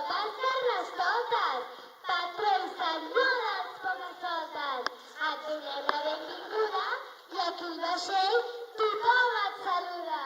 totes, Carnestoltes, patrons, senyores, poques-soltes, et donem la benvinguda i aquí al vaixell tothom et saluda.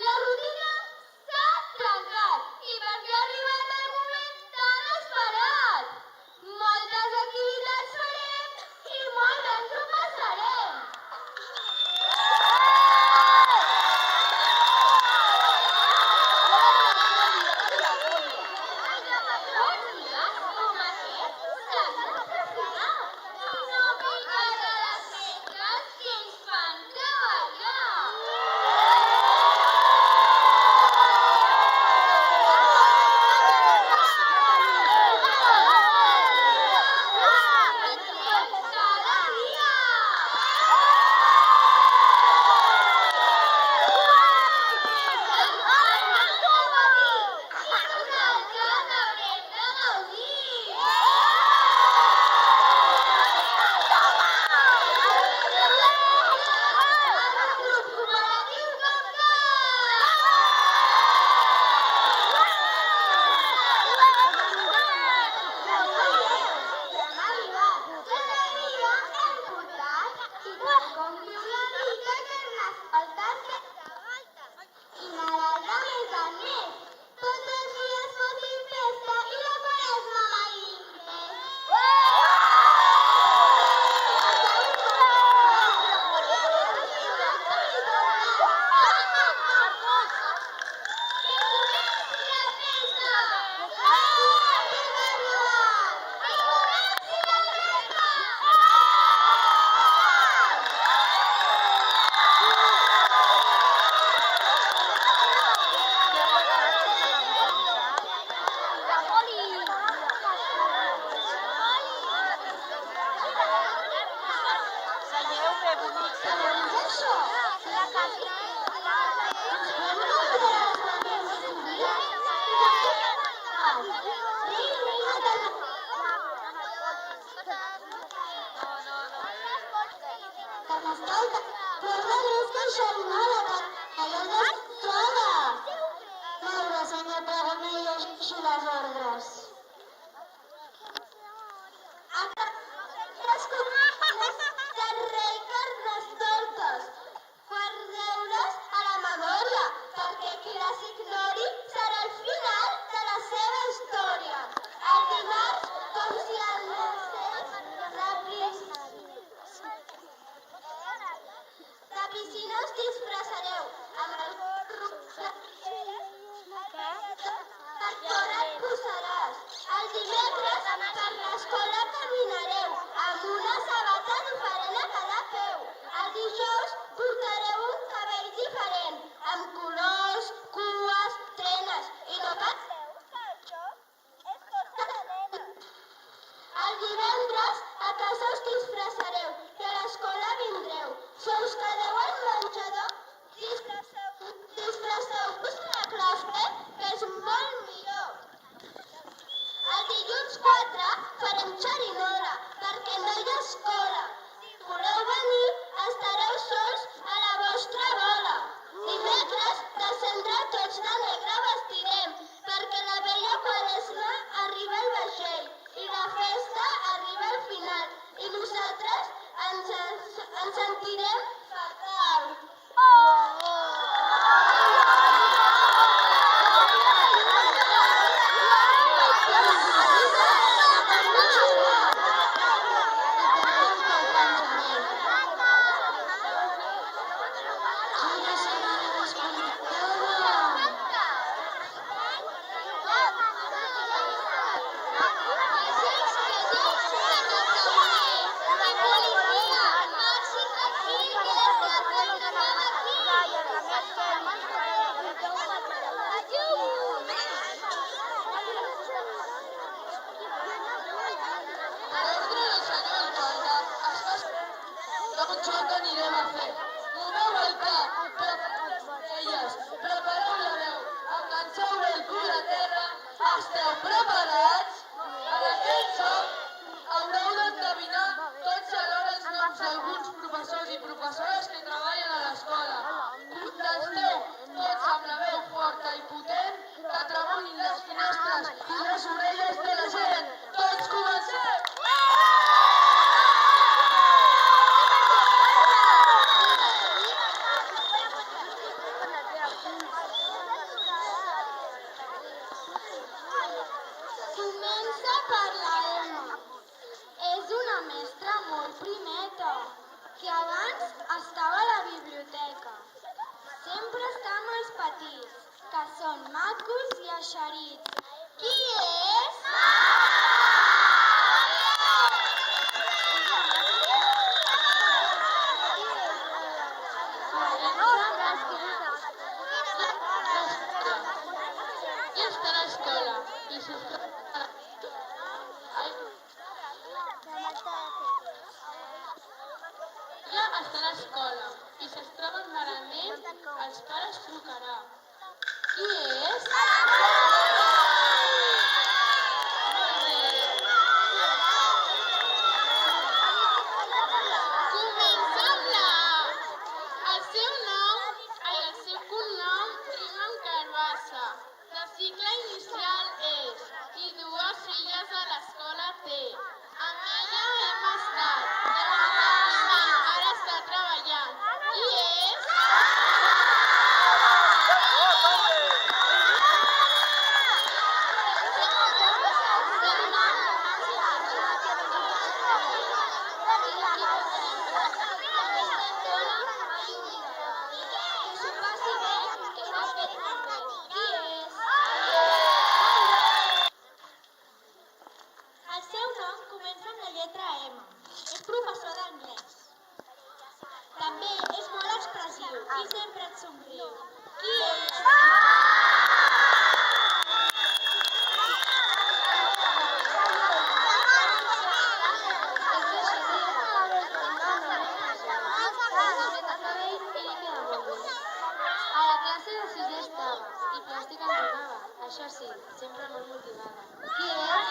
La rutina s'ha trencat i per les ignori serà el final de la seva història. El dimarts, com si el de piscina us disfressareu amb el cor et posaràs. El dimecres per l'escola caminareu amb una sabata diferent a cada peu. El dijous portareu un cabell diferent, amb colors, cues, trenes i no penseu que això és cosa de nenes. El divendres a casa us disfressareu i a l'escola vindreu. Si us quedeu al menjador, disfresseu-vos a la classe, que és molt millor. El dilluns 4 farem xerinola, perquè no hi ha escola. Si voleu venir, estareu sols a la vostra bola. Dimecres, de centre tots de negre vestirem, perquè la vella Quaresma arriba al vaixell i la festa arriba al final. I nosaltres ens sentirem fatal. Esteu preparats? En aquest joc haureu d'endevinar tots alhora els noms d'alguns professors i professores que treballen a l'escola. Contesteu tots amb la veu forta i potent que tremollin les finestres i les orelles de la gent. Tots comencem! Comença per la Emma. És una mestra molt primeta, que abans estava a la biblioteca. Sempre està amb els petits, que són macos i eixerits. Qui és? Ja està a l'escola i si es troben malament, els pares trucarà. Qui és? Comença amb la A. El seu cognom rima amb carbassa. La sigla inicial és i 2 filles a l'escola té. Amb ella hem estat. Ara està treballant. Qui és? El seu nom comença amb la lletra M. És professor d'anglès. També és molt expressiu i sempre et somriu. Qui és? A la classe de sisè estava i plàstica en jugava. Això sí, sempre molt motivada. Qui és?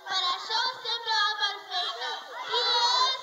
Per això sempre va per feina. Qui és?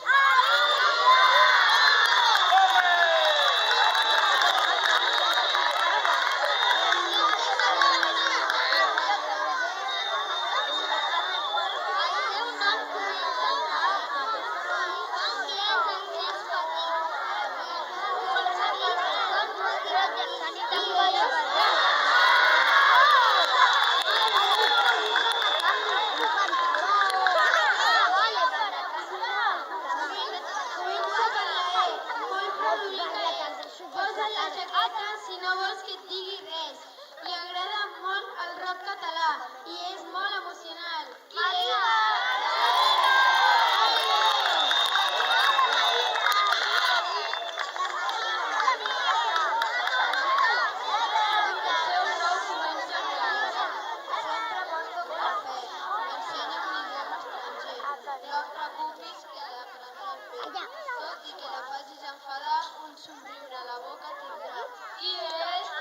Tot i que la facis enfadar, un somriure a la boca tindrà. Qui és?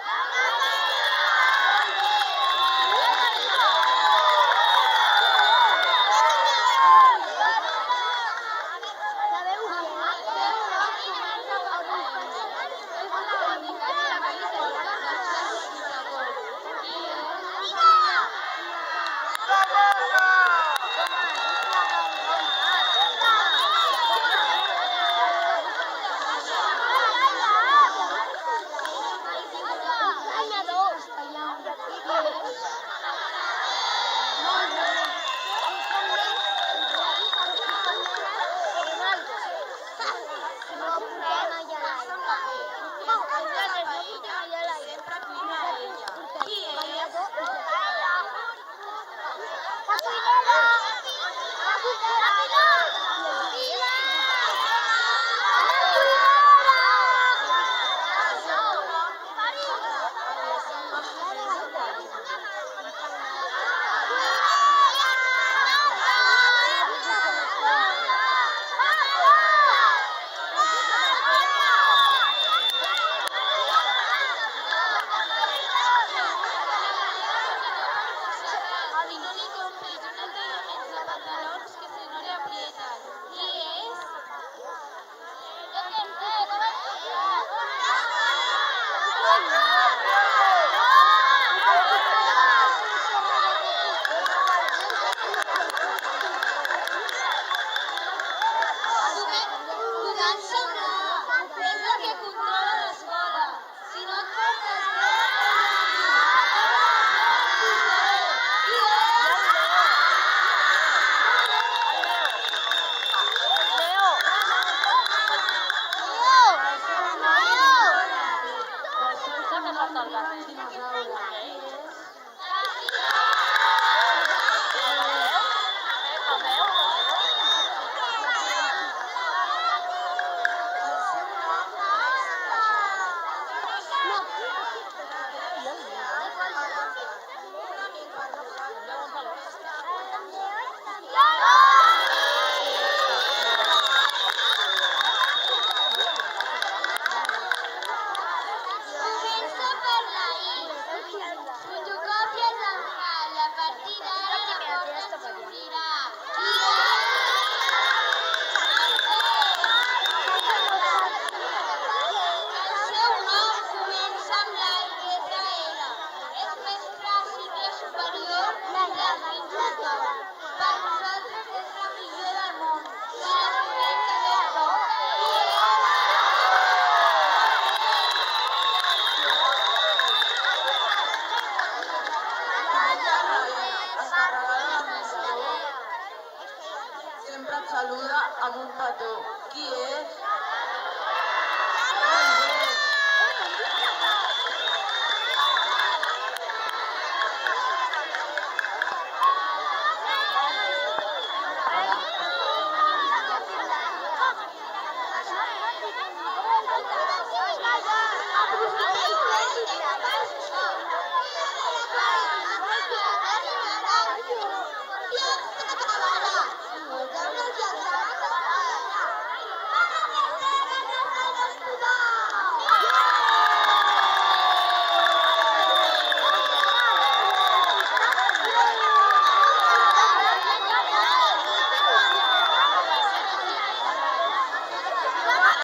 Sempre et saluda amb un petó. Qui és?